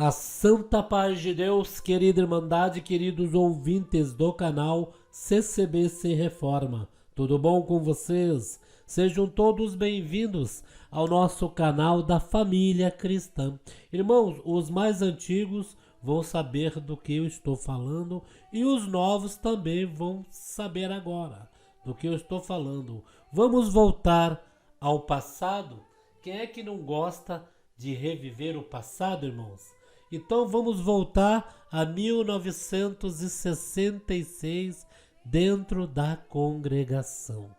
A santa paz de Deus, querida Irmandade, queridos ouvintes do canal CCBC Reforma. Tudo bom com vocês? Sejam todos bem-vindos ao nosso canal da família cristã. Irmãos, os mais antigos vão saber do que eu estou falando e os novos também vão saber agora do que eu estou falando. Vamos voltar ao passado? Quem é que não gosta de reviver o passado, irmãos? Então vamos voltar a 1966 dentro da congregação.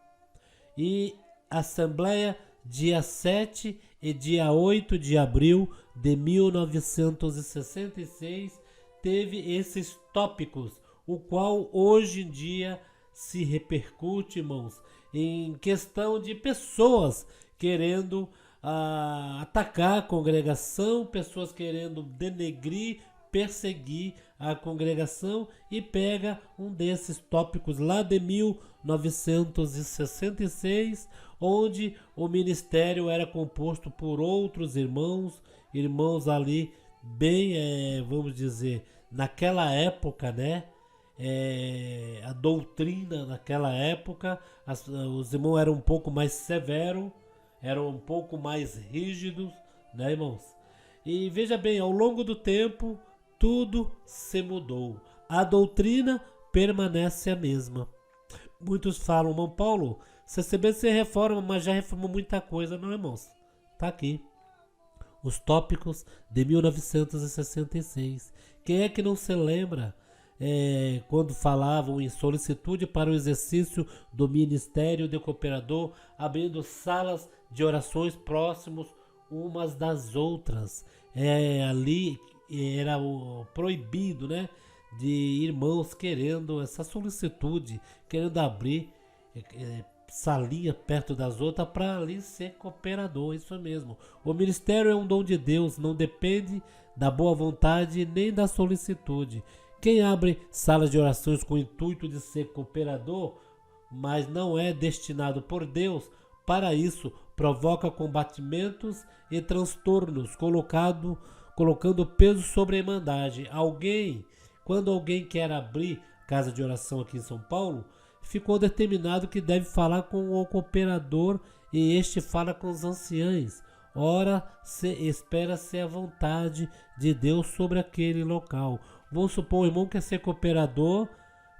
E Assembleia dia 7 e dia 8 de abril de 1966 teve esses tópicos, o qual hoje em dia se repercute, irmãos, em questão de pessoas querendo atacar a congregação, pessoas querendo denegrir, perseguir a congregação, e pega um desses tópicos lá de 1966, onde o ministério era composto por outros irmãos ali bem, vamos dizer, naquela época, né? A doutrina naquela época, os irmãos eram um pouco mais severos, eram um pouco mais rígidos, né, irmãos? E veja bem, ao longo do tempo, tudo se mudou. A doutrina permanece a mesma. Muitos falam, irmão Paulo, CCBC reforma, mas já reformou muita coisa. Não, irmãos, tá aqui. Os tópicos de 1966. Quem é que não se lembra quando falavam em solicitude para o exercício do ministério de cooperador, abrindo salas de orações próximos umas das outras? Ali era proibido, né, de irmãos querendo essa solicitude, querendo abrir salinha perto das outras para ali ser cooperador. Isso mesmo. O ministério é um dom de Deus, não depende da boa vontade nem da solicitude. Quem abre salas de orações com o intuito de ser cooperador, mas não é destinado por Deus para isso, provoca combatimentos e transtornos, colocando peso sobre a irmandade. Quando alguém quer abrir casa de oração aqui em São Paulo, ficou determinado que deve falar com o cooperador e este fala com os anciães. Ora, espera-se a vontade de Deus sobre aquele local. Vamos supor, o irmão quer ser cooperador,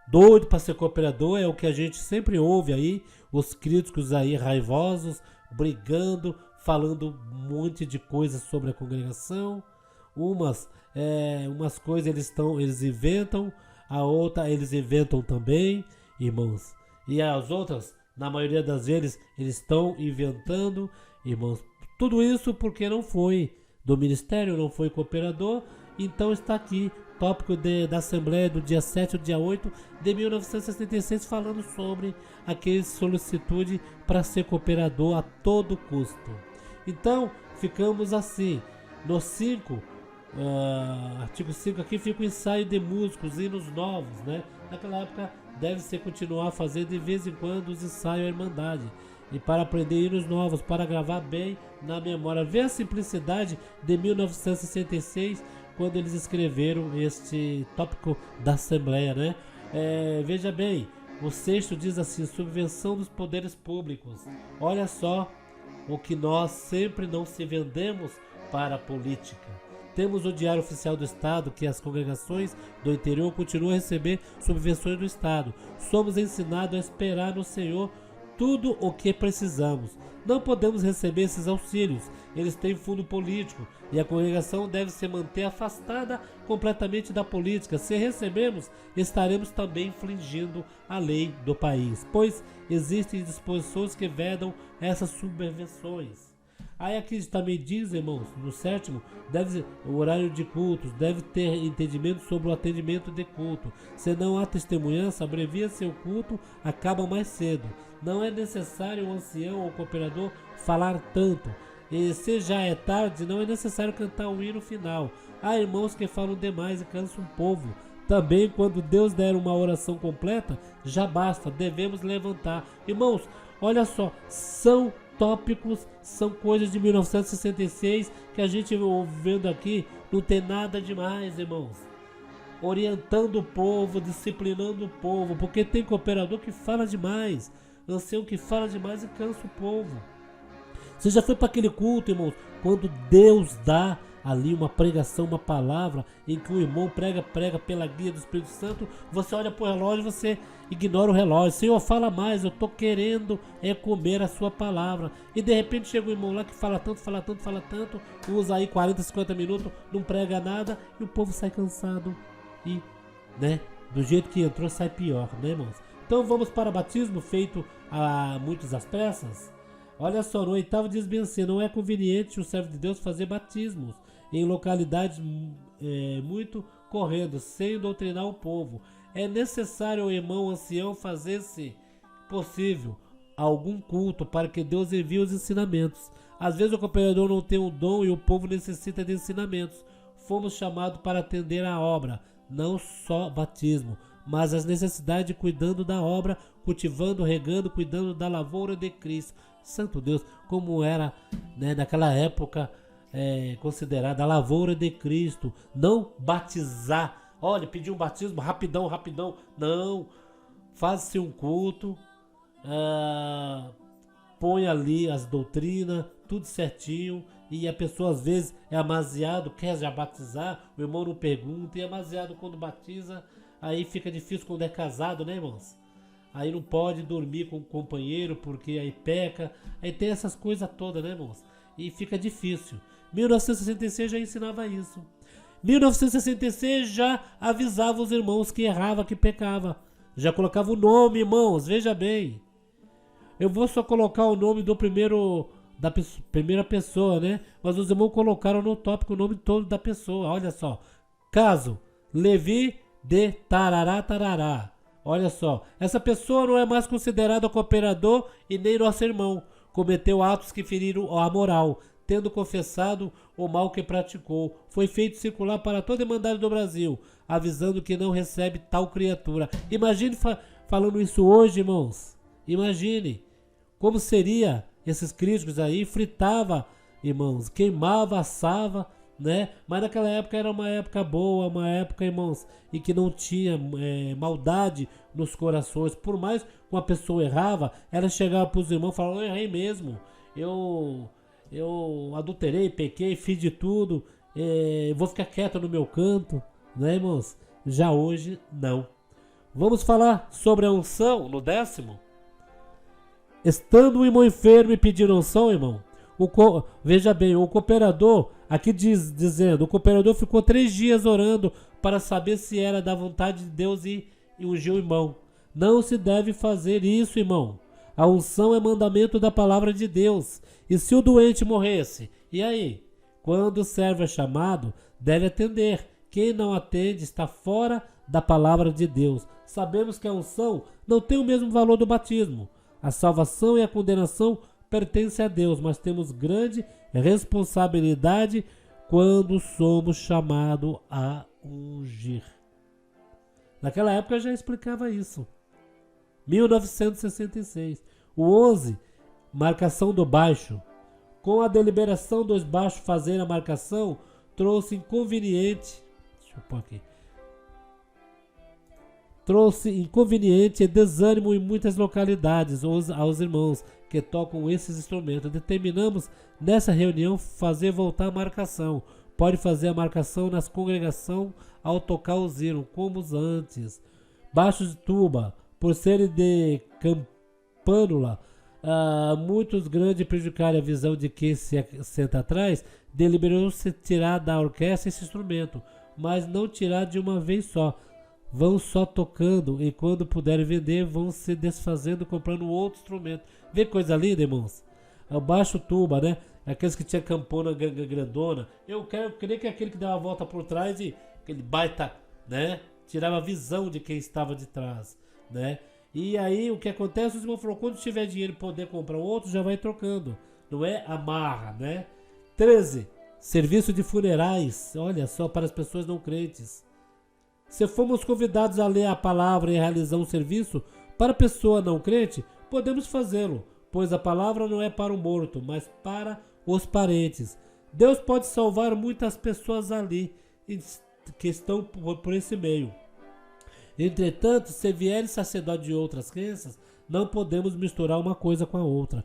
doido para ser cooperador, é o que a gente sempre ouve aí, os críticos aí raivosos, brigando, falando um monte de coisas sobre a congregação. Umas coisas eles inventam, a outra eles inventam também, irmãos. E as outras, na maioria das vezes, eles estão inventando, irmãos. Tudo isso porque não foi do ministério, não foi cooperador. Então está aqui, tópico da Assembleia do dia 7 e dia 8 de 1966, falando sobre aquela solicitude para ser cooperador a todo custo. Então, ficamos assim. No 5, artigo 5 aqui, fica o ensaio de músicos, hinos novos, né? Naquela época deve-se continuar a fazer de vez em quando os ensaios à Irmandade. E para aprender hinos novos, para gravar bem na memória. Vê a simplicidade de 1966, quando eles escreveram este tópico da Assembleia, né? Veja bem, o 6º diz assim: subvenção dos poderes públicos. Olha só o que nós sempre não se vendemos para a política. Temos o Diário Oficial do Estado, que as congregações do interior continuam a receber subvenções do Estado. Somos ensinados a esperar no Senhor tudo o que precisamos. Não podemos receber esses auxílios, eles têm fundo político e a congregação deve se manter afastada completamente da política. Se recebemos, estaremos também infringindo a lei do país, pois existem disposições que vedam essas subvenções. Aí aqui também diz, irmãos, no 7º, o horário de cultos, deve ter entendimento sobre o atendimento de culto. Se não há testemunhança, abrevia-se o culto, acaba mais cedo. Não é necessário o ancião ou cooperador falar tanto. E se já é tarde, não é necessário cantar o hino final. Há irmãos que falam demais e cansam o povo. Também, quando Deus der uma oração completa, já basta, devemos levantar. Irmãos, olha só, são tópicos são coisas de 1966 que a gente vendo aqui não tem nada demais, irmãos. Orientando o povo, disciplinando o povo, porque tem cooperador que fala demais, ancião que fala demais e cansa o povo. Você já foi para aquele culto, irmãos, quando Deus dá ali uma pregação, uma palavra, em que o irmão prega pela guia do Espírito Santo, você olha para o relógio, você ignora o relógio. Senhor, fala mais, eu estou querendo comer a sua palavra. E de repente chega um irmão lá que fala tanto, usa aí 40, 50 minutos, não prega nada, e o povo sai cansado. E, né, do jeito que entrou, sai pior, né, irmãos? Então vamos para o batismo feito a muitos às pressas. Olha só, no 8º diz bem assim: não é conveniente o servo de Deus fazer batismos em localidades muito correndo, sem doutrinar o povo. É necessário o irmão ancião fazer, se possível, algum culto para que Deus envie os ensinamentos. Às vezes o cooperador não tem um dom e o povo necessita de ensinamentos. Fomos chamados para atender a obra, não só batismo, mas as necessidades de cuidando da obra, cultivando, regando, cuidando da lavoura de Cristo. Santo Deus, como era, né, naquela época considerada a lavoura de Cristo. Não batizar, olha, pedir um batismo rapidão, não. Faz-se um culto, põe ali as doutrinas, tudo certinho. E a pessoa às vezes é amaziado, quer já batizar, o irmão não pergunta, e é amaziado quando batiza, aí fica difícil quando é casado, né, irmãos? Aí não pode dormir com o companheiro porque aí peca, aí tem essas coisas todas, né, irmãos? E fica difícil. 1966 já ensinava isso. 1966 já avisava os irmãos que errava, que pecava. Já colocava o nome, irmãos, veja bem. Eu vou só colocar o nome da primeira pessoa, né? Mas os irmãos colocaram no tópico o nome todo da pessoa. Olha só. Caso Levi de Tarará, Tarará. Olha só. Essa pessoa não é mais considerada cooperador e nem nosso irmão. Cometeu atos que feriram a moral, tendo confessado o mal que praticou. Foi feito circular para toda a Irmandade do Brasil, avisando que não recebe tal criatura. Imagine falando isso hoje, irmãos. Imagine como seria esses críticos aí. Fritava, irmãos, queimava, assava, né? Mas naquela época era uma época boa, uma época, irmãos, em que não tinha maldade nos corações. Por mais que uma pessoa errava, ela chegava para os irmãos e falava: eu errei mesmo, eu adulterei, pequei, fiz de tudo, vou ficar quieto no meu canto, né, irmãos? Já hoje, não. Vamos falar sobre a unção no 10º. Estando o irmão enfermo e pedindo unção, irmão, veja bem, o cooperador, aqui dizendo, o cooperador ficou 3 dias orando para saber se era da vontade de Deus e ungiu o irmão. Não se deve fazer isso, irmão. A unção é mandamento da palavra de Deus. E se o doente morresse? E aí? Quando o servo é chamado, deve atender. Quem não atende está fora da palavra de Deus. Sabemos que a unção não tem o mesmo valor do batismo. A salvação e a condenação pertencem a Deus, mas temos grande responsabilidade quando somos chamados a ungir. Naquela época eu já explicava isso. 1966. O 11, marcação do baixo. Com a deliberação dos baixos fazer a marcação, trouxe inconveniente. Deixa eu pôr aqui. Trouxe inconveniente e desânimo em muitas localidades aos irmãos que tocam esses instrumentos. Determinamos nessa reunião fazer voltar a marcação. Pode fazer a marcação nas congregações ao tocar os hinos, como os antes. Baixos de tuba, por serem de campânula, muitos grandes prejudicarem a visão de quem se senta atrás, deliberou-se tirar da orquestra esse instrumento, mas não tirar de uma vez só. Vão só tocando e quando puderem vender, vão se desfazendo comprando outro instrumento. Vê coisa linda, irmãos? O baixo tuba, né? Aqueles que tinha campona grandona. Eu queria que aquele que dava a volta por trás e aquele baita, né? Tirava a visão de quem estava de trás, né? E aí o que acontece? Os irmãos falaram: quando tiver dinheiro e poder comprar outro, já vai trocando. Não é amarra, né? 13. Serviço de funerais. Olha só, para as pessoas não crentes. Se fomos convidados a ler a palavra e realizar um serviço para a pessoa não crente, podemos fazê-lo. pois a palavra não é para o morto, mas para os parentes. Deus pode salvar muitas pessoas ali que estão por esse meio. Entretanto, se vierem sacerdotes de outras crenças, não podemos misturar uma coisa com a outra.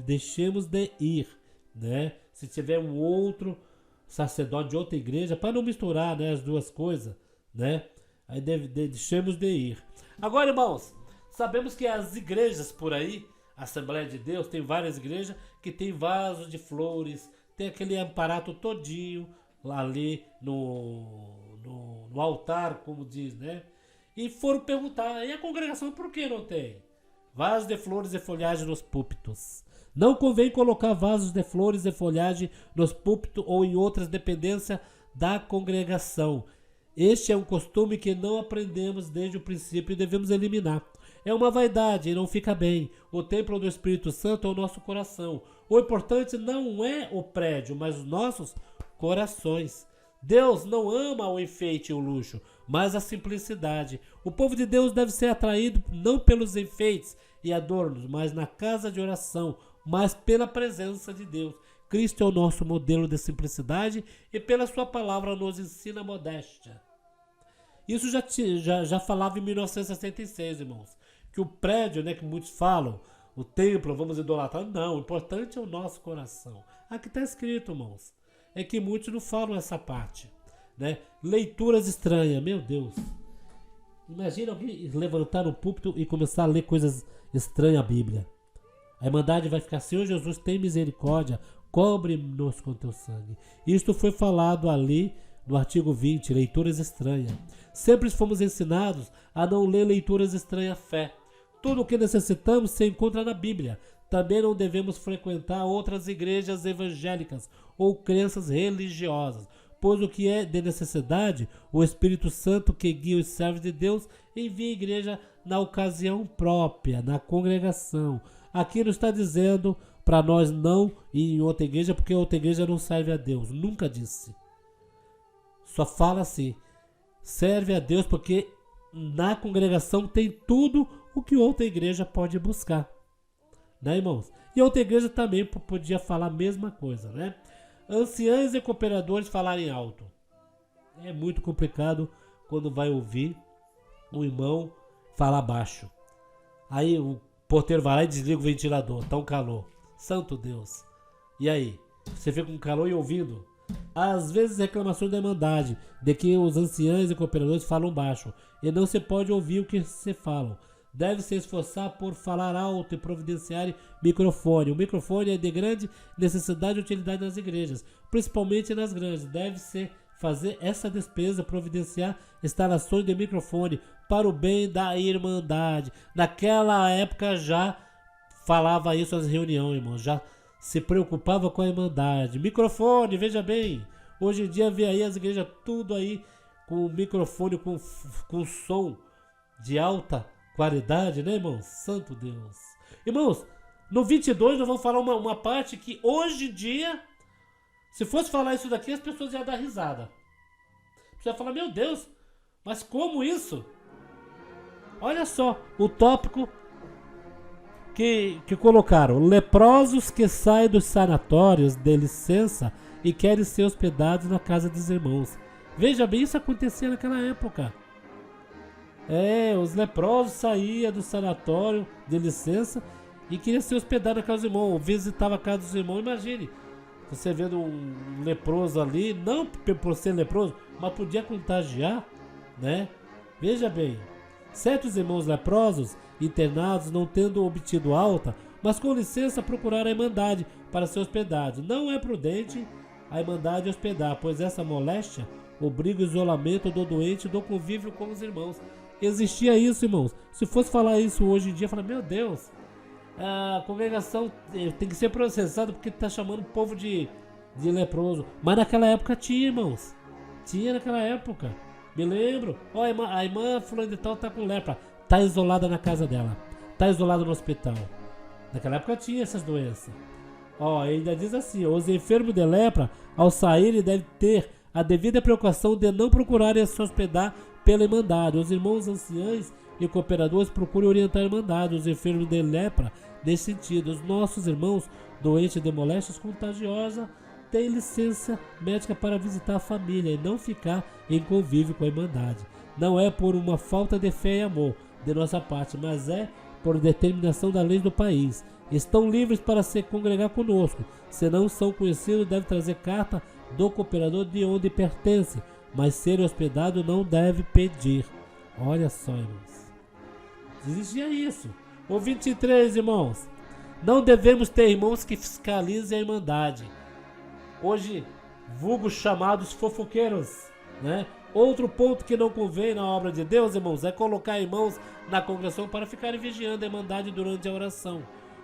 Deixemos de ir, né? Se tiver um outro sacerdote de outra igreja, para não misturar, né, as duas coisas, né? Aí deixemos de ir. Agora, irmãos, sabemos que as igrejas por aí, a Assembleia de Deus, tem várias igrejas que tem vasos de flores, tem aquele aparato todinho lá ali no altar, como diz, né? E foram perguntar, e a congregação por que não tem? Vasos de flores e folhagem nos púlpitos. Não convém colocar vasos de flores e folhagem nos púlpitos ou em outras dependências da congregação. Este é um costume que não aprendemos desde o princípio e devemos eliminar. É uma vaidade e não fica bem. O templo do Espírito Santo é o nosso coração. O importante não é o prédio, mas os nossos corações. Deus não ama o enfeite e o luxo, mas a simplicidade. O povo de Deus deve ser atraído não pelos enfeites e adornos, mas na casa de oração, mas pela presença de Deus. Cristo é o nosso modelo de simplicidade e pela sua palavra nos ensina a modéstia. Isso já falava em 1966, irmãos. Que o prédio, né, que muitos falam, o templo, vamos idolatrar. Não, o importante é o nosso coração. Aqui está escrito, irmãos. É que muitos não falam essa parte, né? Leituras estranhas, meu Deus. Imagina alguém levantar no púlpito e começar a ler coisas estranhas à Bíblia. A Irmandade vai ficar: Senhor Jesus, tem misericórdia, cobre-nos com teu sangue. Isto foi falado ali no artigo 20, leituras estranhas. Sempre fomos ensinados a não ler leituras estranhas à fé. Tudo o que necessitamos se encontra na Bíblia. Também não devemos frequentar outras igrejas evangélicas ou crenças religiosas, pois o que é de necessidade, o Espírito Santo que guia os servos de Deus envia a igreja na ocasião própria, na congregação. Aqui não está dizendo para nós não ir em outra igreja, porque outra igreja não serve a Deus. Nunca disse. Só fala assim: serve a Deus porque na congregação tem tudo o que outra igreja pode buscar. Né, irmãos? E outra igreja também podia falar a mesma coisa, né? Anciãos e cooperadores falarem alto. É muito complicado quando vai ouvir um irmão falar baixo. Aí o porteiro vai lá e desliga o ventilador, tá um calor. Santo Deus. E aí? Você fica com calor e ouvindo? Às vezes reclamações da Irmandade de que os anciãos e cooperadores falam baixo e não se pode ouvir o que se falam. Deve se esforçar por falar alto e providenciar microfone. O microfone é de grande necessidade e utilidade nas igrejas, principalmente nas grandes. Deve-se fazer essa despesa, providenciar instalações de microfone para o bem da Irmandade. Naquela época já falava isso nas reuniões, irmão. Já se preocupava com a Irmandade. Microfone, veja bem. Hoje em dia vê aí as igrejas tudo aí com microfone, com som de alta qualidade, né, irmãos? Santo Deus. Irmãos, no 22 nós vamos falar uma parte que hoje em dia, se fosse falar isso daqui, as pessoas iam dar risada. Você ia falar: meu Deus, mas como isso? Olha só o tópico que colocaram: leprosos que saem dos sanatórios de licença e querem ser hospedados na casa dos irmãos. Veja bem, isso acontecia naquela época. Os leprosos saíam do sanatório de licença e queriam ser hospedados na casa dos irmãos, ou visitava a casa dos irmãos. Imagine, você vendo um leproso ali, não por ser leproso, mas podia contagiar, né? Veja bem, certos irmãos leprosos internados, não tendo obtido alta, mas com licença procuraram a Irmandade para ser hospedados. Não é prudente a Irmandade hospedar, pois essa moléstia obriga o isolamento do doente do convívio com os irmãos. Existia isso, irmãos. Se fosse falar isso hoje em dia, falar: meu Deus, a congregação tem que ser processada porque está chamando o povo de leproso. Mas naquela época tinha, irmãos. Tinha naquela época. Me lembro. A irmã fulana de tal está com lepra. Está isolada na casa dela. Está isolada no hospital. Naquela época tinha essas doenças. Ainda diz assim: os enfermos de lepra, ao saírem, devem ter a devida precaução de não procurarem se hospedar pela Irmandade. Os irmãos anciãos e cooperadores procuram orientar a Irmandade. Os enfermos de lepra nesse sentido. Os nossos irmãos doentes de moléstias contagiosas têm licença médica para visitar a família e não ficar em convívio com a Irmandade. Não é por uma falta de fé e amor de nossa parte, mas é por determinação da lei do país. Estão livres para se congregar conosco. Se não são conhecidos, deve trazer carta do cooperador de onde pertence, mas ser hospedado não deve pedir. Olha só, irmãos. Existia isso. O 23, irmãos. Não devemos ter irmãos que fiscalizem a Irmandade. Hoje, vulgos chamados fofoqueiros, né? Outro ponto que não convém na obra de Deus, irmãos, é colocar irmãos na congregação para ficarem vigiando a Irmandade durante a oração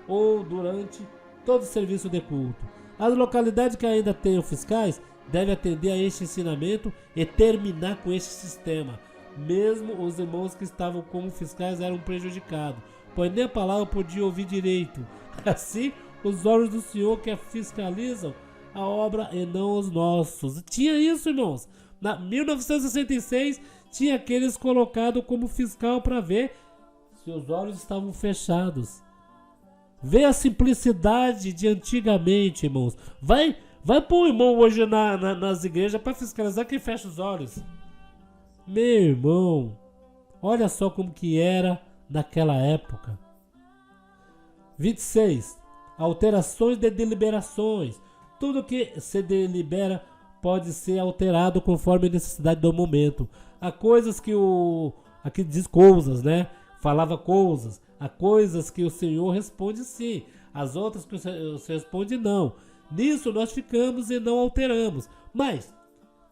ou durante todo o serviço de culto. As localidades que ainda tenham fiscais devem atender a este ensinamento e terminar com este sistema. Mesmo os irmãos que estavam como fiscais eram prejudicados, pois nem a palavra podia ouvir direito. Assim, os olhos do Senhor que fiscalizam a obra e não os nossos. Tinha isso, irmãos. Na 1966, tinha aqueles colocados como fiscal para ver se os olhos estavam fechados. Vê a simplicidade de antigamente, irmãos. Vai pôr o irmão hoje nas igrejas para fiscalizar quem fecha os olhos. Meu irmão, olha só como que era naquela época. 26. Alterações de deliberações. Tudo que se delibera pode ser alterado conforme a necessidade do momento. Há coisas que aqui diz coisas, né? Falava coisas. Há coisas que o Senhor responde sim. As outras que o Senhor responde não. Nisso nós ficamos e não alteramos. Mas,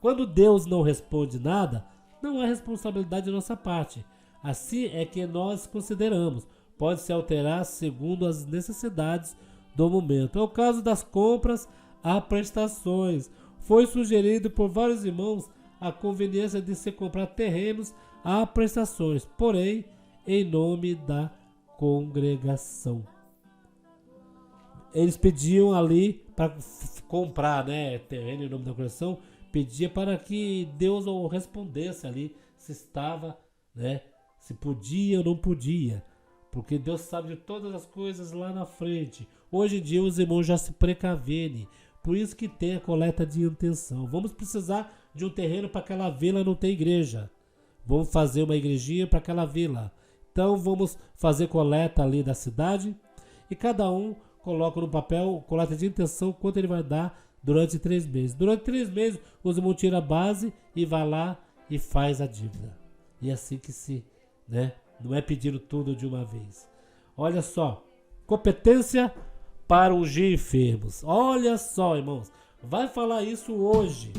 quando Deus não responde nada, não é responsabilidade de nossa parte. Assim é que nós consideramos. Pode se alterar segundo as necessidades do momento. É o caso das compras a prestações. Foi sugerido por vários irmãos a conveniência de se comprar terrenos a prestações, porém, em nome da congregação. Eles pediam ali para comprar, né, terreno em nome da congregação, pedia para que Deus o respondesse ali se estava, né, se podia ou não podia, porque Deus sabe de todas as coisas lá na frente. Hoje em dia os irmãos já se precaverem. Por isso que tem a coleta de intenção. Vamos precisar de um terreno para aquela vila não ter igreja. Vamos fazer uma igrejinha para aquela vila. Então vamos fazer coleta ali da cidade e cada um coloca no papel coleta de intenção quanto ele vai dar durante 3 meses. Durante 3 meses os irmãos tiram a base e vai lá e faz a dívida. E é assim que se, né? Não é pedindo tudo de uma vez. Olha só, competência para ungir enfermos. Olha só, irmãos, vai falar isso hoje.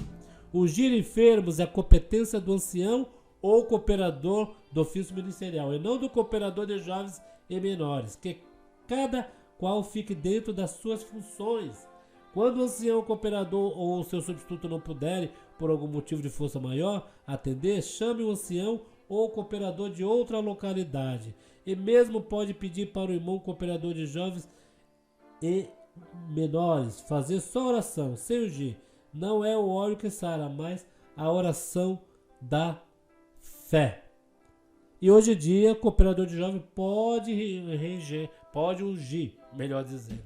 Ungir enfermos é a competência do ancião ou cooperador do ofício ministerial, e não do cooperador de jovens e menores, que cada qual fique dentro das suas funções. Quando o ancião, cooperador ou o seu substituto não puderem, por algum motivo de força maior, atender, chame o ancião ou cooperador de outra localidade. E mesmo pode pedir para o irmão cooperador de jovens e menores fazer só oração, sem ungir. Não é o óleo que sara, mas a oração da fé. E hoje em dia, cooperador de jovem pode pode ungir, melhor dizendo.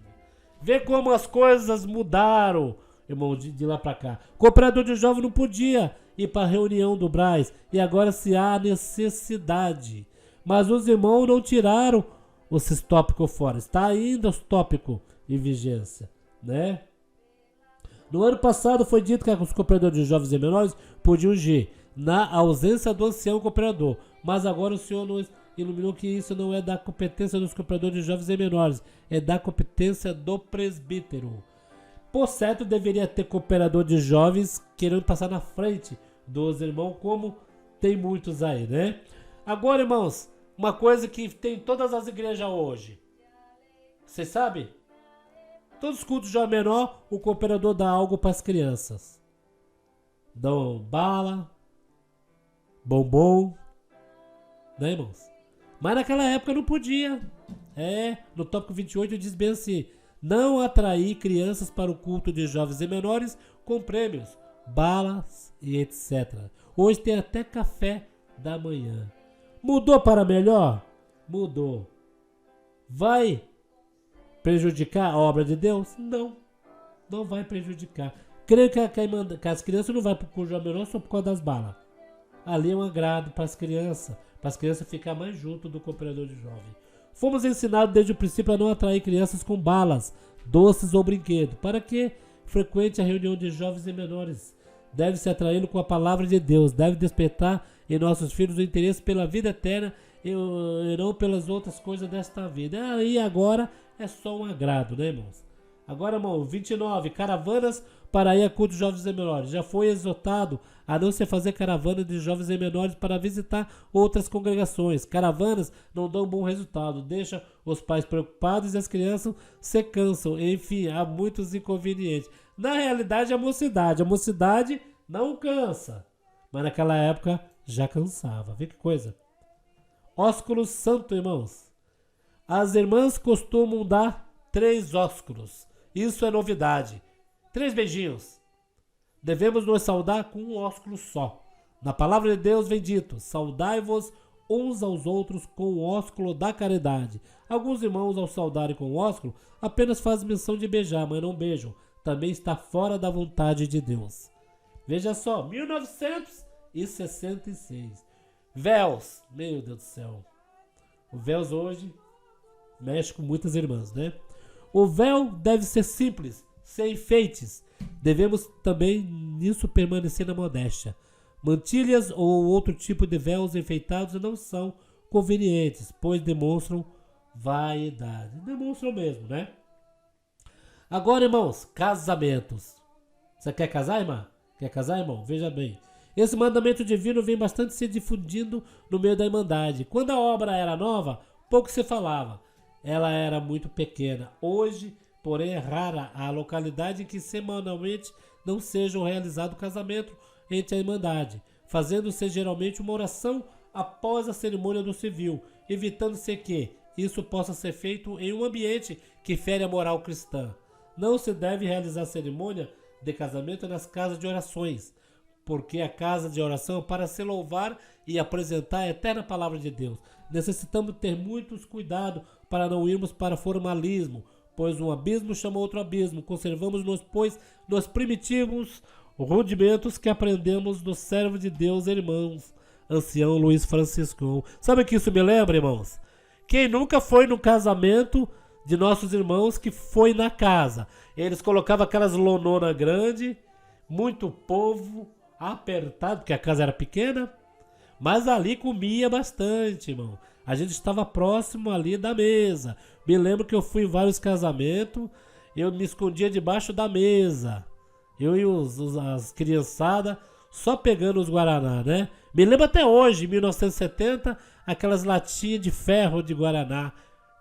Vê como as coisas mudaram, irmão, de lá para cá. Cooperador de jovem não podia ir para a reunião do Braz, e agora se há necessidade. Mas os irmãos não tiraram esses tópicos fora. Está ainda os tópicos em vigência, né? No ano passado foi dito que os cooperadores de jovens e menores podiam ungir, na ausência do ancião cooperador. Mas agora o Senhor nos iluminou que isso não é da competência dos cooperadores de jovens e menores, é da competência do presbítero. Por certo, deveria ter cooperador de jovens querendo passar na frente dos irmãos, como tem muitos aí, né? Agora, irmãos, uma coisa que tem em todas as igrejas hoje. Vocês sabem? Todos os cultos de jovem menor, o cooperador dá algo para as crianças. Dão bala, bombom, né, irmãos? Mas naquela época não podia. No tópico 28 diz bem assim: não atrair crianças para o culto de jovens e menores com prêmios, balas e etc. Hoje tem até café da manhã. Mudou para melhor? Mudou. Vai prejudicar a obra de Deus? Não, não vai prejudicar. Creio que as crianças não vão para o culto menor só por causa das balas. Ali é um agrado para as crianças ficar mais junto do cooperador de jovem. Fomos ensinados desde o princípio a não atrair crianças com balas, doces ou brinquedos. Para que frequente a reunião de jovens e menores? Deve-se atraí-lo com a palavra de Deus. Deve despertar em nossos filhos o interesse pela vida eterna e não pelas outras coisas desta vida. Aí agora é só um agrado, né, irmãos? Agora, irmão, 29. Caravanas para ir a cultos jovens e menores. Já foi exortado a não se fazer caravanas de jovens e menores para visitar outras congregações. Caravanas não dão bom resultado, deixa os pais preocupados e as crianças se cansam. Enfim, há muitos inconvenientes. Na realidade, a mocidade não cansa, mas naquela época já cansava. Vê que coisa. Ósculo santo, irmãos. As irmãs costumam dar 3 ósculos. Isso é novidade. 3 beijinhos. Devemos nos saudar com um ósculo só. Na palavra de Deus vem dito: saudai-vos uns aos outros com o ósculo da caridade. Alguns irmãos, ao saudarem com o ósculo, apenas fazem menção de beijar, mas não beijam. Também está fora da vontade de Deus. Veja só, 1966. Véus. Meu Deus do céu. O véus hoje mexe com muitas irmãs, né? O véu deve ser simples, sem enfeites. Devemos também nisso permanecer na modéstia. Mantilhas ou outro tipo de véus enfeitados não são convenientes, pois demonstram vaidade. Demonstram mesmo, né? Agora, irmãos, casamentos. Você quer casar, irmã? Quer casar, irmão? Veja bem. Esse mandamento divino vem bastante se difundindo no meio da Irmandade. Quando a obra era nova, pouco se falava. Ela era muito pequena. Hoje, porém, é rara a localidade em que semanalmente não seja realizado o casamento entre a Irmandade, fazendo-se geralmente uma oração após a cerimônia do civil, evitando-se que isso possa ser feito em um ambiente que fere a moral cristã. Não se deve realizar a cerimônia de casamento nas casas de orações, porque a casa de oração é para se louvar e apresentar a eterna palavra de Deus. Necessitamos ter muitos cuidados para não irmos para formalismo, pois um abismo chama outro abismo. Conservamos-nos, pois, nos primitivos rudimentos que aprendemos do servo de Deus, irmãos, ancião Luiz Francisco. Sabe o que isso me lembra, irmãos? Quem nunca foi no casamento de nossos irmãos que foi na casa? Eles colocavam aquelas lonona grande, muito povo, apertado, porque a casa era pequena, mas ali comia bastante, irmão. A gente estava próximo ali da mesa. Me lembro que eu fui em vários casamentos, eu me escondia debaixo da mesa. Eu e as criançadas só pegando os Guaraná, né? Me lembro até hoje, em 1970, aquelas latinhas de ferro de Guaraná,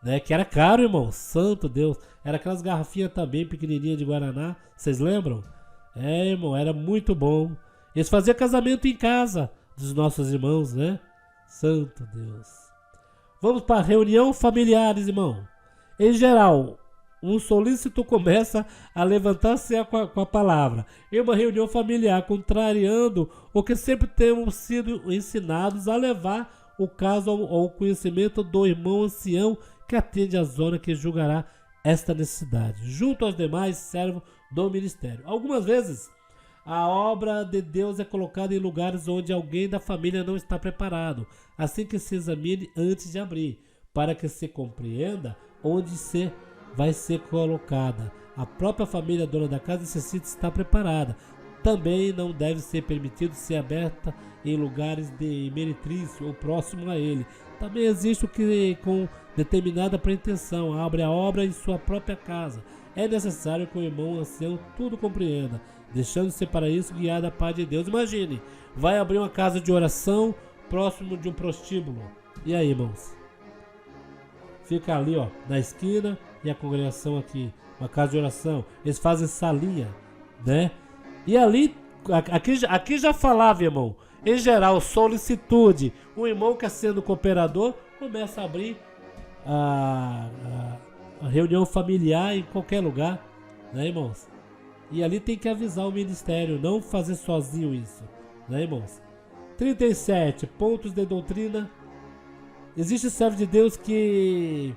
né? Que era caro, irmão. Santo Deus. Era aquelas garrafinhas também pequenininhas de Guaraná. Vocês lembram? É, irmão, era muito bom. Eles faziam casamento em casa dos nossos irmãos, né? Santo Deus. Vamos para reunião familiares, irmão. Em geral, um solícito começa a levantar-se com a palavra em uma reunião familiar, contrariando o que sempre temos sido ensinados a levar o caso ao conhecimento do irmão ancião que atende a zona que julgará esta necessidade, junto aos demais servos do ministério. Algumas vezes, a obra de Deus é colocada em lugares onde alguém da família não está preparado, assim que se examine antes de abrir, para que se compreenda onde vai ser colocada. A própria família dona da casa necessita estar preparada. Também não deve ser permitido ser aberta em lugares de meretrício ou próximo a ele. Também existe o que com determinada pretensão abre a obra em sua própria casa. É necessário que o irmão ancião tudo compreenda, deixando-se para isso guiar da paz de Deus. Imagine, vai abrir uma casa de oração próximo de um prostíbulo. E aí, irmãos? Fica ali, ó, na esquina, e a congregação aqui, uma casa de oração. Eles fazem salinha, né? E ali, aqui já falava, irmão, em geral, solicitude. O irmão que é sendo cooperador começa a abrir a reunião familiar em qualquer lugar, né, irmãos? E ali tem que avisar o ministério, não fazer sozinho isso, né, irmãos? 37 pontos de doutrina. Existe servo de Deus que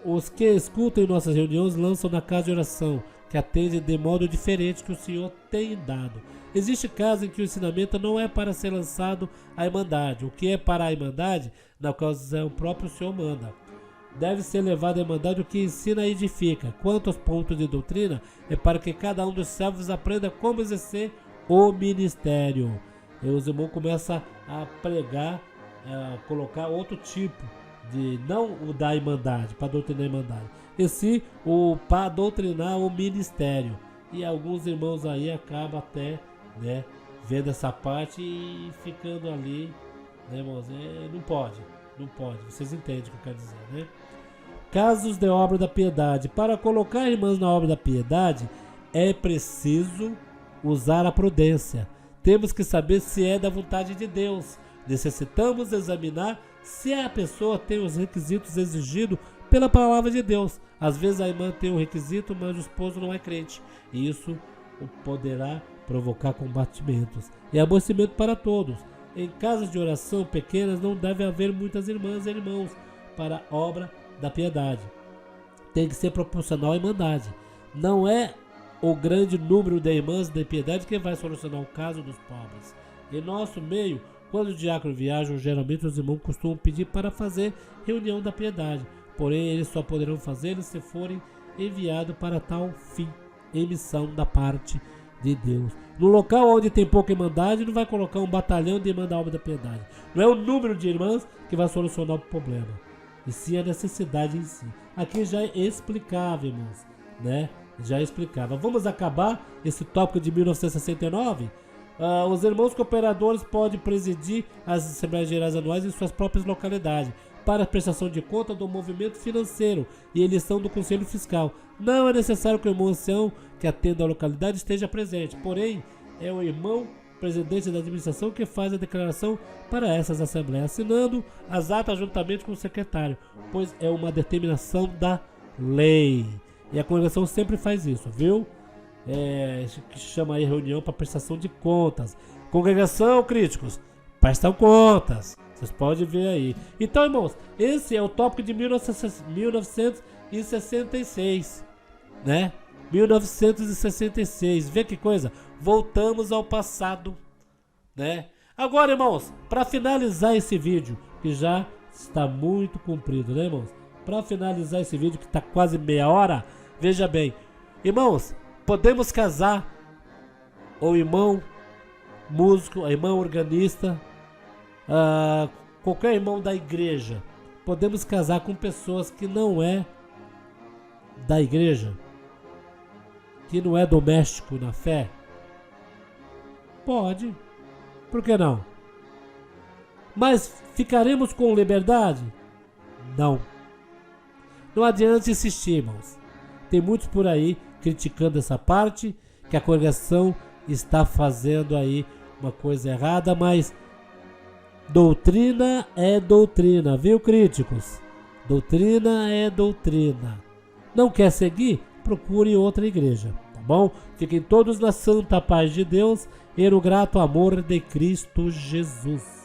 Os que escutam em nossas reuniões lançam na casa de oração, que atende de modo diferente que o Senhor tem dado. Existe caso em que o ensinamento não é para ser lançado à irmandade. O que é para a irmandade, na ocasião o próprio Senhor manda. Deve ser levado à irmandade o que ensina e edifica. Quanto aos pontos de doutrina, é para que cada um dos servos aprenda como exercer o ministério. E os irmãos começam a pregar, a colocar outro tipo de, não o da irmandade, para doutrinar a irmandade, e sim o para doutrinar o ministério. E alguns irmãos aí acabam até, né, vendo essa parte e ficando ali, né, irmãos? Não pode, vocês entendem o que eu quero dizer, né? Casos de obra da piedade. Para colocar irmãos na obra da piedade, é preciso usar a prudência. Temos que saber se é da vontade de Deus. Necessitamos examinar se a pessoa tem os requisitos exigidos pela palavra de Deus. Às vezes a irmã tem um requisito, mas o esposo não é crente. E isso poderá provocar combatimentos e aborrecimento para todos. Em casas de oração pequenas não deve haver muitas irmãs e irmãos para a obra da piedade. Tem que ser proporcional à irmandade. Não é o grande número de irmãs de piedade que vai solucionar o caso dos pobres. Em nosso meio, quando os diáconos viajam, geralmente os irmãos costumam pedir para fazer reunião da piedade. Porém, eles só poderão fazê-lo se forem enviados para tal fim, em missão da parte de Deus. No local onde tem pouca irmandade, não vai colocar um batalhão de irmãs da obra da piedade. Não é o número de irmãs que vai solucionar o problema, e sim a necessidade em si. Aqui já é explicável, irmãos, né? Já explicava. Vamos acabar esse tópico de 1969? Os irmãos cooperadores podem presidir as Assembleias Gerais Anuais em suas próprias localidades, para a prestação de conta do movimento financeiro e eleição do Conselho Fiscal. Não é necessário que o irmão ancião que atenda a localidade esteja presente, porém, é o irmão presidente da administração que faz a declaração para essas assembleias, assinando as atas juntamente com o secretário, pois é uma determinação da lei. E a congregação sempre faz isso, viu? Que chama aí reunião para prestação de contas. Congregação, críticos, prestam contas. Vocês podem ver aí. Então, irmãos, esse é o tópico de 1966, né? 1966. Vê que coisa? Voltamos ao passado, né? Agora, irmãos, para finalizar esse vídeo, que já está muito comprido, né, irmãos? Para finalizar esse vídeo, que está quase meia hora, veja bem, irmãos, podemos casar o irmão músico, a irmã organista, qualquer irmão da igreja. Podemos casar com pessoas que não é da igreja, que não é doméstico na fé? Pode, por que não? Mas ficaremos com liberdade? Não. Não adianta insistir, irmãos. Tem muitos por aí criticando essa parte, que a congregação está fazendo aí uma coisa errada, mas doutrina é doutrina, viu, críticos? Doutrina é doutrina. Não quer seguir? Procure outra igreja, tá bom? Fiquem todos na santa paz de Deus e no grato amor de Cristo Jesus.